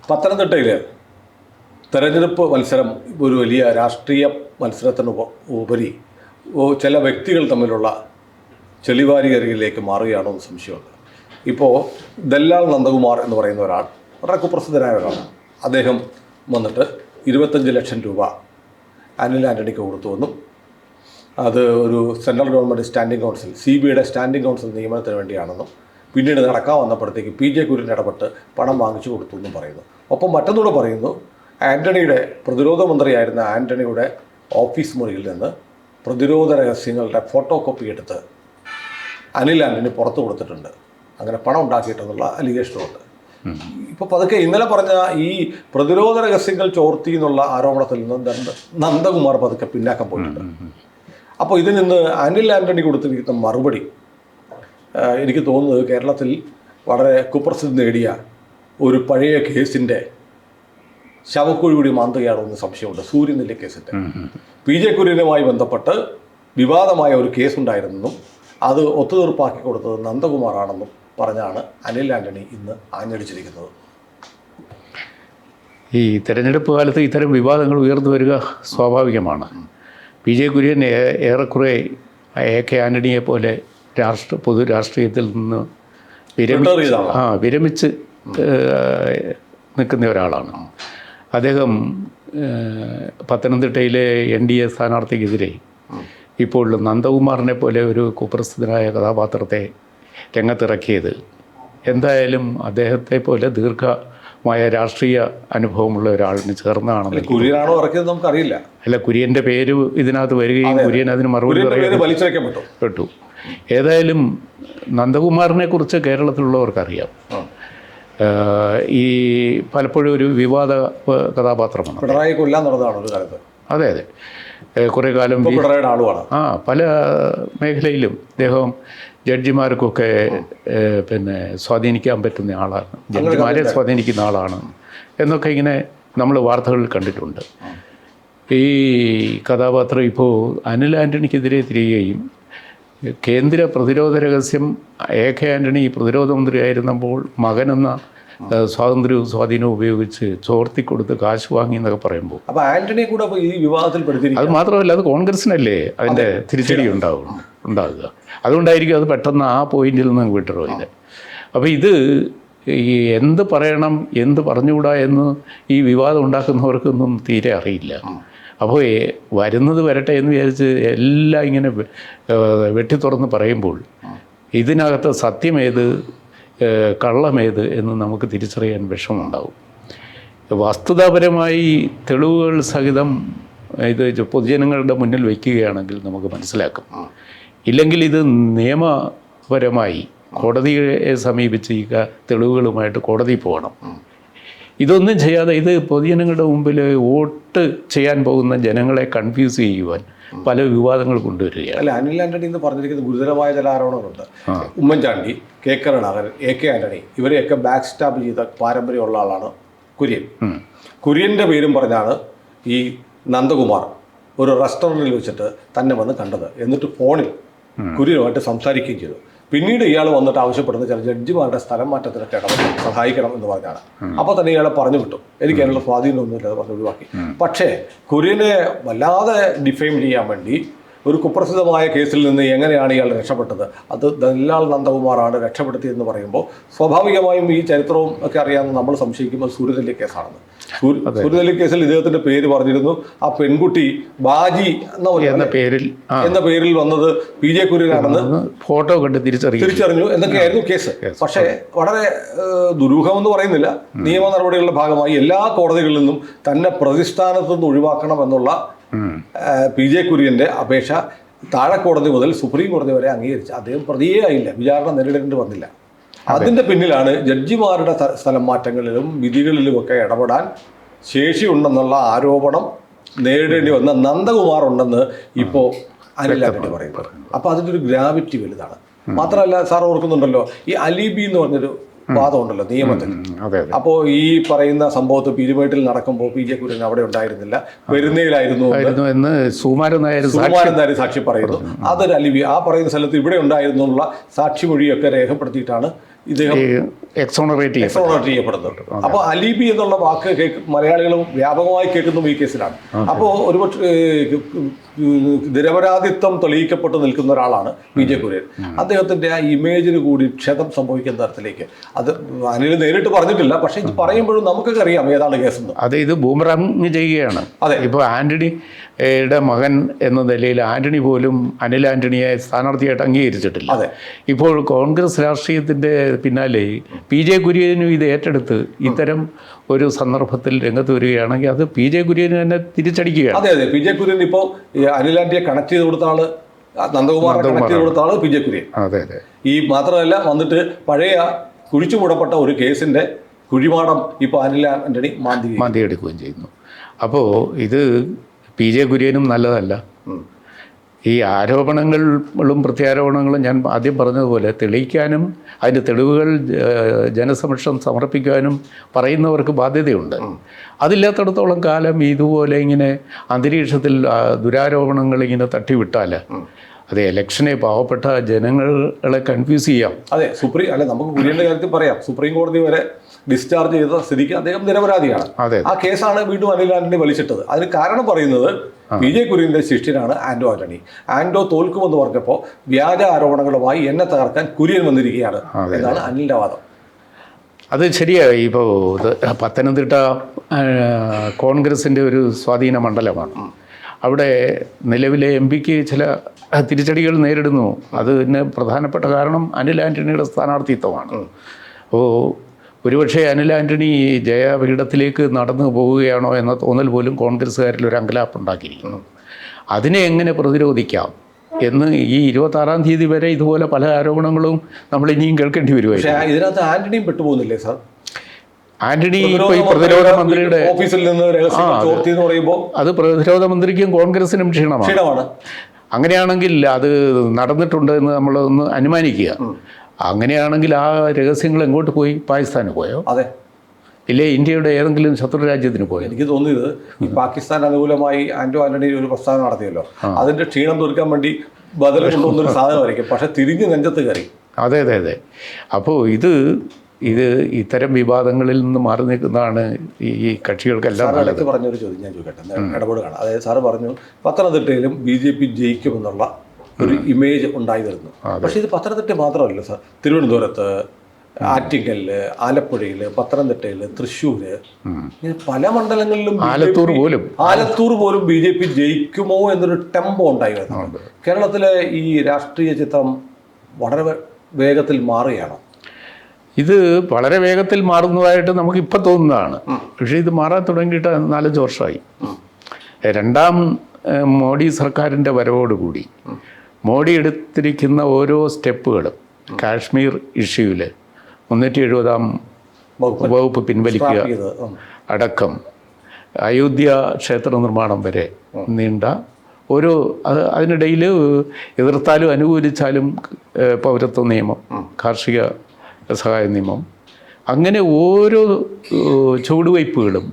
പത്തനംതിട്ടയിൽ തെരഞ്ഞെടുപ്പ് മത്സരം ഒരു വലിയ രാഷ്ട്രീയ മത്സരത്തിന് ഉപരി ചില വ്യക്തികൾ തമ്മിലുള്ള ചെളിവാരികരികളിലേക്ക് മാറുകയാണോ എന്ന് സംശയമുണ്ട്. ഇപ്പോൾ ദല്ലാൽ നന്ദകുമാർ എന്ന് പറയുന്ന ഒരാൾ വളരെ കുപ്രസിദ്ധനായ ഒരാളാണ്. അദ്ദേഹം വന്നിട്ട് 25 ലക്ഷം രൂപ അനിൽ ആൻ്റണിക്ക് കൊടുത്തുവെന്നും അത് ഒരു സെൻട്രൽ ഗവൺമെൻറ് സ്റ്റാൻഡിംഗ് കൗൺസിൽ CBIയുടെ സ്റ്റാൻഡിംഗ് കൗൺസിൽ നിയമനത്തിന് വേണ്ടിയാണെന്നും പിന്നീട് നടക്കാൻ വന്നപ്പോഴത്തേക്ക് PJ കുര്യൻ ഇടപെട്ട് പണം വാങ്ങിച്ചു കൊടുത്തു എന്നും പറയുന്നു. ഒപ്പം മറ്റൊന്നുകൂടെ പറയുന്നു, ആൻ്റണിയുടെ പ്രതിരോധ മന്ത്രിയായിരുന്ന ആൻ്റണിയുടെ ഓഫീസ് മുറിയിൽ നിന്ന് പ്രതിരോധ രഹസ്യങ്ങളുടെ ഫോട്ടോ കോപ്പി എടുത്ത് അനിൽ ആൻ്റണി പുറത്തു കൊടുത്തിട്ടുണ്ട്, അങ്ങനെ പണം ഉണ്ടാക്കിയിട്ടെന്നുള്ള അലിഗേഷനുണ്ട്. ഇപ്പോൾ പതുക്കെ ഇന്നലെ പറഞ്ഞ ഈ പ്രതിരോധ രഹസ്യങ്ങൾ ചോർത്തി എന്നുള്ള ആരോപണത്തിൽ നിന്ന് നന്ദകുമാർ പതുക്കെ പിന്നാക്കം പോയിട്ടുണ്ട്. അപ്പോൾ ഇതിൽ നിന്ന് അനിൽ ആൻ്റണി കൊടുത്തിരിക്കുന്ന മറുപടി എനിക്ക് തോന്നുന്നത് കേരളത്തിൽ വളരെ കുപ്രസിദ്ധി നേടിയ ഒരു പഴയ കേസിൻ്റെ ശവക്കുഴി കൂടി മാന്തുകയാണോ എന്ന് സംശയമുണ്ട്. സൂര്യനെല്ലി കേസിൻ്റെ PJ കുര്യനുമായി ബന്ധപ്പെട്ട് വിവാദമായ ഒരു കേസുണ്ടായിരുന്നെന്നും അത് ഒത്തുതീർപ്പാക്കി കൊടുത്തത് നന്ദകുമാറാണെന്നും പറഞ്ഞാണ് അനിൽ ആൻ്റണി ഇന്ന് ആഞ്ഞടിച്ചിരിക്കുന്നത്. ഈ തെരഞ്ഞെടുപ്പ് കാലത്ത് ഇത്തരം വിവാദങ്ങൾ ഉയർന്നു വരിക സ്വാഭാവികമാണ്. PJ കുര്യൻ ഏറെക്കുറെ AK ആൻ്റണിയെ പോലെ പൊതു രാഷ്ട്രീയത്തിൽ നിന്ന് വിരമിച്ച് നിൽക്കുന്ന ഒരാളാണ്. അദ്ദേഹം പത്തനംതിട്ടയിലെ NDA സ്ഥാനാർത്ഥിക്കെതിരെ ഇപ്പോൾ നന്ദകുമാറിനെ പോലെ ഒരു കുപ്രസിദ്ധനായ കഥാപാത്രത്തെ രംഗത്തിറക്കിയത് എന്തായാലും അദ്ദേഹത്തെ പോലെ ദീർഘമായ രാഷ്ട്രീയ അനുഭവമുള്ള ഒരാളിന് ചേർന്നാണെന്ന്. കുര്യനാണോ ഇറക്കിയത് നമുക്കറിയില്ല. അല്ല, കുര്യൻ്റെ പേര് ഇതിനകത്ത് വരികയും കുര്യൻ അതിന് മറുപടി പെട്ടു. ഏതായാലും നന്ദകുമാറിനെ കുറിച്ച് കേരളത്തിലുള്ളവർക്കറിയാം. ഈ പലപ്പോഴും ഒരു വിവാദ കഥാപാത്രമാണ്. പിണറായി കൊല്ലാൻ നടന്നതാണ് ഒരു കാലത്ത്. അതെ, കുറേ കാലം പല മേഖലയിലും അദ്ദേഹം ജഡ്ജിമാർക്കൊക്കെ സ്വാധീനിക്കാൻ പറ്റുന്ന ആളാണ്, ജഡ്ജിമാരെ സ്വാധീനിക്കുന്ന ആളാണ് എന്നൊക്കെ ഇങ്ങനെ നമ്മൾ വാർത്തകളിൽ കണ്ടിട്ടുണ്ട്. ഈ കഥാപാത്രം ഇപ്പോൾ അനിൽ ആൻ്റണിക്കെതിരെ തിരിയുകയും കേന്ദ്ര പ്രതിരോധ രഹസ്യം AK ആൻ്റണി പ്രതിരോധ മന്ത്രിയായിരുന്നപ്പോൾ മകനെന്ന സ്വാതന്ത്ര്യവും സ്വാധീനവും ഉപയോഗിച്ച് ചോർത്തിക്കൊടുത്ത് കാശ് വാങ്ങി എന്നൊക്കെ പറയുമ്പോൾ അപ്പോൾ ആൻ്റണി കൂടെ ഈ വിവാദത്തിൽ അത് മാത്രമല്ല, അത് കോൺഗ്രസിനല്ലേ അതിൻ്റെ തിരിച്ചടി ഉണ്ടാകുക. അതുകൊണ്ടായിരിക്കും അത് പെട്ടെന്ന് ആ പോയിന്റിൽ നിന്ന് വിട്ടുപോയത്. അപ്പോൾ ഇത് ഈ എന്ത് പറയണം എന്ത് പറഞ്ഞുകൂടാ എന്ന് ഈ വിവാദം ഉണ്ടാക്കുന്നവർക്കൊന്നും തീരെ അറിയില്ല. അപ്പോൾ വരുന്നത് വരട്ടെ എന്ന് വിചാരിച്ച് എല്ലാം ഇങ്ങനെ വെട്ടി തുറന്ന് പറയുമ്പോൾ ഇതിനകത്ത് സത്യമേത് കള്ളമേത് എന്ന് നമുക്ക് തിരിച്ചറിയാൻ വിഷമമുണ്ടാവും. വസ്തുതാപരമായി തെളിവുകൾ സഹിതം ഇത് പൊതുജനങ്ങളുടെ മുന്നിൽ വയ്ക്കുകയാണെങ്കിൽ നമുക്ക് മനസ്സിലാക്കും. ഇല്ലെങ്കിൽ ഇത് നിയമപരമായി കോടതിയെ സമീപിച്ച് ഈ തെളിവുകളുമായിട്ട് കോടതിയിൽ പോകണം. ഇതൊന്നും ചെയ്യാതെ ഇത് പൊതുജനങ്ങളുടെ മുമ്പിൽ വോട്ട് ചെയ്യാൻ പോകുന്ന ജനങ്ങളെ കൺഫ്യൂസ് ചെയ്യുവാൻ പല വിവാദങ്ങൾ കൊണ്ടുവരികയാണ്. അല്ല, അനിൽ ആൻ്റണി എന്ന് പറഞ്ഞിരിക്കുന്നത് ഗുരുതരമായ ചില ആരോപണങ്ങളുണ്ട്. ഉമ്മൻചാണ്ടി, KK കരുണാകരൻ, AK ആൻ്റണി ഇവരെയൊക്കെ ബാക്ക് സ്റ്റാബ് ചെയ്ത പാരമ്പര്യമുള്ള ആളാണ് കുര്യൻ. കുര്യൻ്റെ പേരും പറഞ്ഞാണ് ഈ നന്ദകുമാർ ഒരു റെസ്റ്റോറൻറ്റിൽ വെച്ചിട്ട് തന്നെ വന്ന് കണ്ടത്. എന്നിട്ട് ഫോണിൽ കുര്യനുമായിട്ട് സംസാരിക്കുകയും ചെയ്തു. പിന്നീട് ഇയാൾ വന്നിട്ട് ആവശ്യപ്പെടുന്ന ചില ജഡ്ജിമാരുടെ സ്ഥലം മാറ്റത്തിനൊക്കെ ഇടപെട്ട് സഹായിക്കണം എന്ന് പറഞ്ഞാണ്. അപ്പോൾ തന്നെ ഇയാളെ പറഞ്ഞു വിട്ടു, എനിക്ക് അതിനുള്ള സ്വാധീനമൊന്നുമില്ല എന്ന് പറഞ്ഞ് ഒഴിവാക്കി. പക്ഷേ കുര്യനെ വല്ലാതെ ഡിഫെയിം ചെയ്യാൻ വേണ്ടി ഒരു കുപ്രസിദ്ധമായ കേസിൽ നിന്ന് എങ്ങനെയാണ് ഇയാൾ രക്ഷപ്പെട്ടത്, അത് ദല്ലാൽ നന്ദകുമാറാണ് രക്ഷപ്പെടുത്തിയെന്ന് പറയുമ്പോൾ സ്വാഭാവികമായും ഈ ചരിത്രവും ഒക്കെ അറിയാമെന്ന് നമ്മൾ സംശയിക്കുമ്പോൾ സൂര്യനെല്ലി കേസാണെന്ന്. സൂര്യനെല്ലി കേസിൽ ഇദ്ദേഹത്തിൻ്റെ പേര് പറഞ്ഞിരുന്നു. ആ പെൺകുട്ടി ബാജി എന്ന പേരിൽ വന്നത് PJ കുര്യനാണെന്ന് ഫോട്ടോ കണ്ട് തിരിച്ചറിഞ്ഞു എന്നൊക്കെയായിരുന്നു കേസ്. പക്ഷേ വളരെ ദുരൂഹമെന്ന് പറയുന്നില്ല, നിയമ നടപടികളുടെ ഭാഗമായി എല്ലാ കോടതികളിൽ നിന്നും തന്നെ പ്രതിസ്ഥാനത്ത് നിന്ന് ഒഴിവാക്കണം എന്നുള്ള PJ കുര്യൻ്റെ അപേക്ഷ താഴെ കോടതി മുതൽ സുപ്രീം കോടതി വരെ അംഗീകരിച്ച് അദ്ദേഹം പ്രതിയേ ആയില്ല, വിചാരണ നേരിടേണ്ടി വന്നില്ല. അതിൻ്റെ പിന്നിലാണ് ജഡ്ജിമാരുടെ സ്ഥലം മാറ്റങ്ങളിലും വിധികളിലുമൊക്കെ ഇടപെടാൻ ശേഷിയുണ്ടെന്നുള്ള ആരോപണം നേരിടേണ്ടി വന്ന നന്ദകുമാർ ഉണ്ടെന്ന് ഇപ്പോൾ അനിൽ ആൻ്റണി പറയുന്നത്. അപ്പോൾ അതിൻ്റെ ഒരു ഗ്രാവിറ്റി വലുതാണ്. മാത്രമല്ല, സാർ ഓർക്കുന്നുണ്ടല്ലോ ഈ അലിബി എന്ന് പറഞ്ഞൊരു വാദമുണ്ടല്ലോ നിയമത്തിൽ. അപ്പോൾ ഈ പറയുന്ന സംഭവത്ത് പീരുമേട്ടിൽ നടക്കുമ്പോൾ PJ കുര്യൻ അവിടെ ഉണ്ടായിരുന്നില്ല, പെരുന്നയിലായിരുന്നു എന്ന് സുകുമാരൻ നായർ സാക്ഷി പറയുന്നു. അതൊരു അലിബി. ആ പറയുന്ന സ്ഥലത്ത് ഇവിടെ ഉണ്ടായിരുന്നു എന്നുള്ള സാക്ഷിമൊഴിയൊക്കെ രേഖപ്പെടുത്തിയിട്ടാണ് ഇദ്ദേഹം എക്സോണറേറ്റ് ചെയ്യപ്പെടുന്നുണ്ട്. അപ്പോൾ അലീബി എന്നുള്ള വാക്ക് മലയാളികളും വ്യാപകമായി കേൾക്കുന്നതും ഈ കേസിലാണ്. അപ്പോൾ ഒരുപക്ഷെ നിരപരാധിത്വം തെളിയിക്കപ്പെട്ട് നിൽക്കുന്ന ഒരാളാണ് പി ജെ കുര്യൻ. അദ്ദേഹത്തിന്റെ ആ ഇമേജിന് കൂടി ക്ഷതം സംഭവിക്കുന്ന തരത്തിലേക്ക് അത് അനിൽ നേരിട്ട് പറഞ്ഞിട്ടില്ല, പക്ഷെ ഇത് പറയുമ്പോഴും നമുക്കൊക്കെ അറിയാം ഏതാണ് കേസെന്ന്. അതെ, ഇത് ബൂമറാങ് ചെയ്യുകയാണ്. അതെ, ഇപ്പോൾ ആന്റണിയുടെ മകൻ എന്ന നിലയിൽ ആന്റണി പോലും അനിൽ ആന്റണിയെ സ്ഥാനാർത്ഥിയായിട്ട് അംഗീകരിച്ചിട്ടില്ല. അതെ, ഇപ്പോൾ കോൺഗ്രസ് രാഷ്ട്രീയത്തിന്റെ പിന്നാലെ പി ജെ കുര്യനും ഇത് ഏറ്റെടുത്ത് ഇത്തരം ഒരു സന്ദർഭത്തിൽ രംഗത്ത് വരികയാണെങ്കിൽ അത് പി ജെ കുര്യന് തന്നെ തിരിച്ചടിക്കുകയാണ്. അതെ അതെ, പി ജെ കുര്യൻ ഇപ്പോൾ അനിൽ ആന്റണിയെ കണക്ട് ചെയ്ത് കൊടുത്ത ആള്, നന്ദകുമാറിനെ കണക്ട് ചെയ്ത് കൊടുത്ത ആള് പി ജെ കുര്യൻ. അതെ അതെ. ഈ മാത്രമല്ല വന്നിട്ട് പഴയ കുഴിച്ചുമൂടപ്പെട്ട ഒരു കേസിന്റെ കുഴിമാടം ഇപ്പോൾ അനിൽ ആന്റണി മാന്തിയെടുക്കുകയും ചെയ്യുന്നു. അപ്പോൾ ഇത് പി ജെ കുര്യനും നല്ലതല്ല. ഈ ആരോപണങ്ങളും പ്രത്യാരോപണങ്ങളും ഞാൻ ആദ്യം പറഞ്ഞതുപോലെ തെളിയിക്കാനും അതിൻ്റെ തെളിവുകൾ ജനസമക്ഷം സമർപ്പിക്കാനും പറയുന്നവർക്ക് ബാധ്യതയുണ്ട്. അതില്ലാത്തടത്തോളം കാലം ഇതുപോലെ ഇങ്ങനെ അന്തരീക്ഷത്തിൽ ദുരാരോപണങ്ങൾ ഇങ്ങനെ തട്ടിവിട്ടാൽ അത് ഇലക്ഷനെ പാവപ്പെട്ട ജനങ്ങളെ കൺഫ്യൂസ് ചെയ്യാം. അതെ, നമുക്ക് കുര്യൻ്റെ കാര്യത്തിൽ പറയാം, സുപ്രീം കോടതി വരെ ഡിസ്ചാർജ് ചെയ്ത സ്ഥിതിക്ക് അദ്ദേഹം നിരപരാധിയാണ്. ആ കേസാണ് വീണ്ടും അനിൽ ആന്റണി വലിച്ചിട്ടത്. അതിന് കാരണം പറയുന്നത് പി ജെ കുര്യൻ്റെ ശിഷ്യനാണ് ആന്റോ ആന്റണി. ആന്റോ തോൽക്കുമെന്ന് പറഞ്ഞപ്പോൾ വ്യാജ ആരോപണങ്ങളുമായി എന്നെ തകർക്കാൻ കുര്യൻ വന്നിരിക്കുകയാണ് എന്നാണ് അനിലിൻ്റെ വാദം. അത് ശരിയായി. ഇപ്പോൾ പത്തനംതിട്ട കോൺഗ്രസിൻ്റെ ഒരു സ്വാധീന മണ്ഡലമാണ്. അവിടെ നിലവിലെ എം പിക്ക് ചില തിരിച്ചടികൾ നേരിടുന്നു. അതിന് പ്രധാനപ്പെട്ട കാരണം അനിൽ ആന്റണിയുടെ സ്ഥാനാർത്ഥിത്വമാണ്. അപ്പോൾ ഒരുപക്ഷെ അനിൽ ആന്റണി ജയപീഠത്തിലേക്ക് നടന്നു പോവുകയാണോ എന്ന തോന്നൽ പോലും കോൺഗ്രസ്സുകാരിൽ ഒരു അങ്കലാപ്പുണ്ടാക്കിയിരിക്കുന്നു. അതിനെ എങ്ങനെ പ്രതിരോധിക്കാം എന്ന് ഈ 26-ാം തീയതി വരെ ഇതുപോലെ പല ആരോപണങ്ങളും നമ്മൾ ഇനിയും കേൾക്കേണ്ടി വരുമായിരുന്നു. ഇതിനകത്ത് ആന്റണിയും പെട്ടുപോകുന്നില്ലേ സാർ? ആന്റണി ഇപ്പോൾ ഈ പ്രതിരോധ മന്ത്രിയുടെ ഓഫീസിൽ നിന്ന് അത് പ്രതിരോധ മന്ത്രിക്കും കോൺഗ്രസിനും ക്ഷീണമാണ്. അങ്ങനെയാണെങ്കിൽ അത് നടന്നിട്ടുണ്ട് എന്ന് നമ്മളൊന്ന് അനുമാനിക്കുക. അങ്ങനെയാണെങ്കിൽ ആ രഹസ്യങ്ങൾ എങ്ങോട്ട് പോയി? പാകിസ്ഥാന് പോയോ? അതെ, ഇല്ലേ ഇന്ത്യയുടെ ഏതെങ്കിലും ശത്രു രാജ്യത്തിന് പോയോ? എനിക്ക് തോന്നിയത് ഈ പാകിസ്ഥാൻ അനുകൂലമായി ആന്റോ ആന്റണി ഒരു പ്രസ്താവന നടത്തിയല്ലോ, അതിന്റെ ക്ഷീണം തീർക്കാൻ വേണ്ടി ബദൽ കൊണ്ടുവന്നൊരു സാധനമായിരിക്കും, പക്ഷെ തിരിഞ്ഞ് നെഞ്ചത്ത് കയറി. അതെ അതെ അതെ. അപ്പോൾ ഇത് ഇത്തരം വിവാദങ്ങളിൽ നിന്ന് മാറി നിൽക്കുന്നതാണ് ഈ കക്ഷികൾക്കെല്ലാം. സാറിനടുത്ത് പറഞ്ഞൊരു ചോദ്യം ഞാൻ ചോദിക്കട്ടെ, ഇടപെടുകയാണ്. അതായത് സാറ് പറഞ്ഞു പത്തനംതിട്ടയിലും BJP ജയിക്കുമെന്നുള്ള ഒരു ഇമേജ് ഉണ്ടായി വരുന്നു. പക്ഷേ ഇത് പത്തനംതിട്ട മാത്രമല്ല സാർ, തിരുവനന്തപുരത്ത്, ആറ്റിങ്ങലില്, ആലപ്പുഴയില്, പത്തനംതിട്ടയില്, തൃശ്ശൂര്, ഇങ്ങനെ പല മണ്ഡലങ്ങളിലും ആലത്തൂർ പോലും BJP ജയിക്കുമോ എന്നൊരു ടെമ്പോ ഉണ്ടായി വരുന്നുണ്ട്. കേരളത്തിലെ ഈ രാഷ്ട്രീയ ചിത്രം വളരെ വേഗത്തിൽ മാറുകയാണ്. ഇത് വളരെ വേഗത്തിൽ മാറുന്നതായിട്ട് നമുക്കിപ്പോൾ തോന്നുന്നതാണ്. പക്ഷേ ഇത് മാറാൻ തുടങ്ങിയിട്ട് 4-5 വർഷമായി. രണ്ടാം മോഡി സർക്കാരിൻ്റെ വരവോടുകൂടി മോഡി എടുത്തിരിക്കുന്ന ഓരോ സ്റ്റെപ്പുകളും, കാശ്മീർ ഇഷ്യൂവിൽ 370-ാം വകുപ്പ് പിൻവലിക്കുക അടക്കം, അയോധ്യ ക്ഷേത്ര നിർമ്മാണം വരെ നീണ്ട ഓരോ അതിനിടയിൽ എതിർത്താലും അനുകൂലിച്ചാലും പൗരത്വ നിയമം, കാർഷിക സഹായ നിയമം, അങ്ങനെ ഓരോ ചുവടുവയ്പ്പുകളും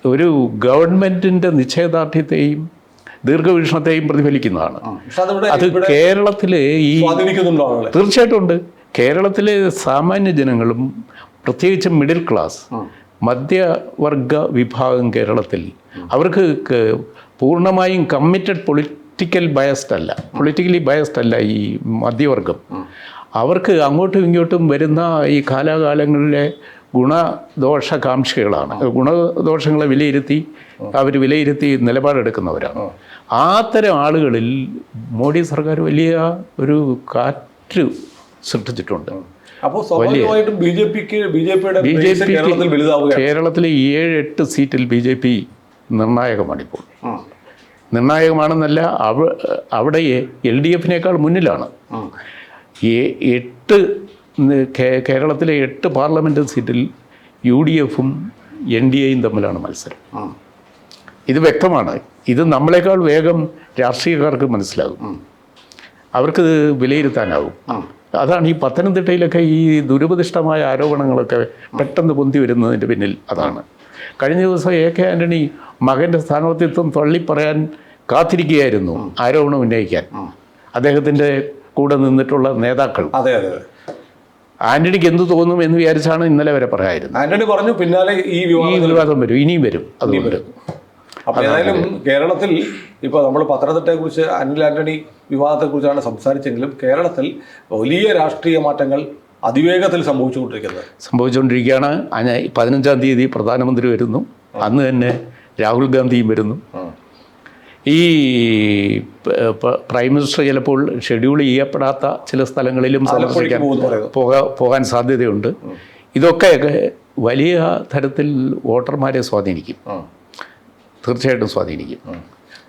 ഒരു ഗവൺമെൻറ്റിൻ്റെ നിശ്ചയദാർഢ്യത്തെയും ദീർഘവീക്ഷണത്തെയും പ്രതിഫലിക്കുന്നതാണ്. അത് കേരളത്തിലെ തീർച്ചയായിട്ടും ഉണ്ട്. കേരളത്തിലെ സാമാന്യ ജനങ്ങളും പ്രത്യേകിച്ച് മിഡിൽ ക്ലാസ് മധ്യവർഗ വിഭാഗം കേരളത്തിൽ അവർക്ക് പൂർണ്ണമായും കമ്മിറ്റഡ് പൊളിറ്റിക്കലി ബയസ്ഡ് അല്ല ഈ മധ്യവർഗം. അവർക്ക് അങ്ങോട്ടും ഇങ്ങോട്ടും വരുന്ന ഈ കാലാകാലങ്ങളിലെ ഗുണദോഷകാംക്ഷികളാണ്. ഗുണദോഷങ്ങളെ വിലയിരുത്തി നിലപാടെടുക്കുന്നവരാണ്. അത്തരം ആളുകളിൽ മോഡി സർക്കാർ വലിയ ഒരു കാറ്റ് സൃഷ്ടിച്ചിട്ടുണ്ട്. കേരളത്തിലെ 7-8 സീറ്റിൽ BJP നിർണായകമാണിപ്പോൾ. നിർണായകമാണെന്നല്ല, അവിടെ LDF-നേക്കാൾ മുന്നിലാണ്. കേരളത്തിലെ 8 പാർലമെൻറ്റ് സീറ്റിൽ UDF-ഉം NDA-യും തമ്മിലാണ് മത്സരം. ഇത് വ്യക്തമാണ്. ഇത് നമ്മളെക്കാൾ വേഗം രാഷ്ട്രീയക്കാർക്ക് മനസ്സിലാകും, അവർക്ക് വിലയിരുത്താനാകും. അതാണ് ഈ പത്തനംതിട്ടയിലൊക്കെ ഈ ദുരുപദിഷ്ടമായ ആരോപണങ്ങളൊക്കെ പെട്ടെന്ന് പൊന്തി വരുന്നതിൻ്റെ പിന്നിൽ അതാണ്. കഴിഞ്ഞ ദിവസം AK ആൻ്റണി മകൻ്റെ സ്ഥാനാർത്ഥിത്വം തള്ളിപ്പറയാൻ കാത്തിരിക്കുകയായിരുന്നു ആരോപണം ഉന്നയിക്കാൻ അദ്ദേഹത്തിൻ്റെ കൂടെ നിന്നിട്ടുള്ള നേതാക്കൾ. അതെ അതെ, ആന്റണിക്ക് എന്ത് തോന്നും എന്ന് വിചാരിച്ചാണ് ഇന്നലെ വരെ പറയായിരുന്നത്. ആന്റണി പറഞ്ഞു പിന്നാലെ ഈ ഈ വിവാദം വരും, ഇനിയും വരും. അതുകൊണ്ട് അപ്പോൾ ഏതായാലും കേരളത്തിൽ ഇപ്പോൾ നമ്മൾ പത്തനംതിട്ടയെക്കുറിച്ച് അനിൽ ആന്റണി വിവാദത്തെക്കുറിച്ചാണ് സംസാരിച്ചെങ്കിലും കേരളത്തിൽ വലിയ രാഷ്ട്രീയ മാറ്റങ്ങൾ അതിവേഗത്തിൽ സംഭവിച്ചുകൊണ്ടിരിക്കുകയാണ്. 15-ാം തീയതി പ്രധാനമന്ത്രി വരുന്നു, അന്ന് തന്നെ രാഹുൽ ഗാന്ധിയും വരുന്നു. ഈ പ്രൈം മിനിസ്റ്റർ ചിലപ്പോൾ ഷെഡ്യൂൾ ചെയ്യപ്പെടാത്ത ചില സ്ഥലങ്ങളിലും സന്ദർശിക്കാൻ പോകാൻ സാധ്യതയുണ്ട്. ഇതൊക്കെ വലിയ തരത്തിൽ വോട്ടർമാരെ സ്വാധീനിക്കും, തീർച്ചയായിട്ടും സ്വാധീനിക്കും.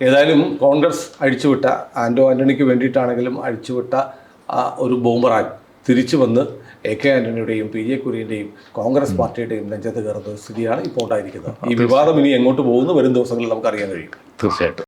ഏതായാലും കോൺഗ്രസ് അഴിച്ചുവിട്ട ആന്റണിക്ക് വേണ്ടിയിട്ടാണെങ്കിലും അഴിച്ചുവിട്ട ഒരു ബൂമറാങ് തിരിച്ചു വന്ന് AK ആന്റണിയുടെയും PJ കുര്യൻ്റെയും കോൺഗ്രസ് പാർട്ടിയുടെയും നെഞ്ചത്ത് കയറുന്ന ഒരു സ്ഥിതിയാണ് ഇപ്പോൾ ഉണ്ടായിരിക്കുന്നത്. ഈ വിവാദം ഇനി എങ്ങോട്ട് പോകുന്നു വരും ദിവസങ്ങളിൽ നമുക്കറിയാൻ കഴിയും. തീർച്ചയായിട്ടും.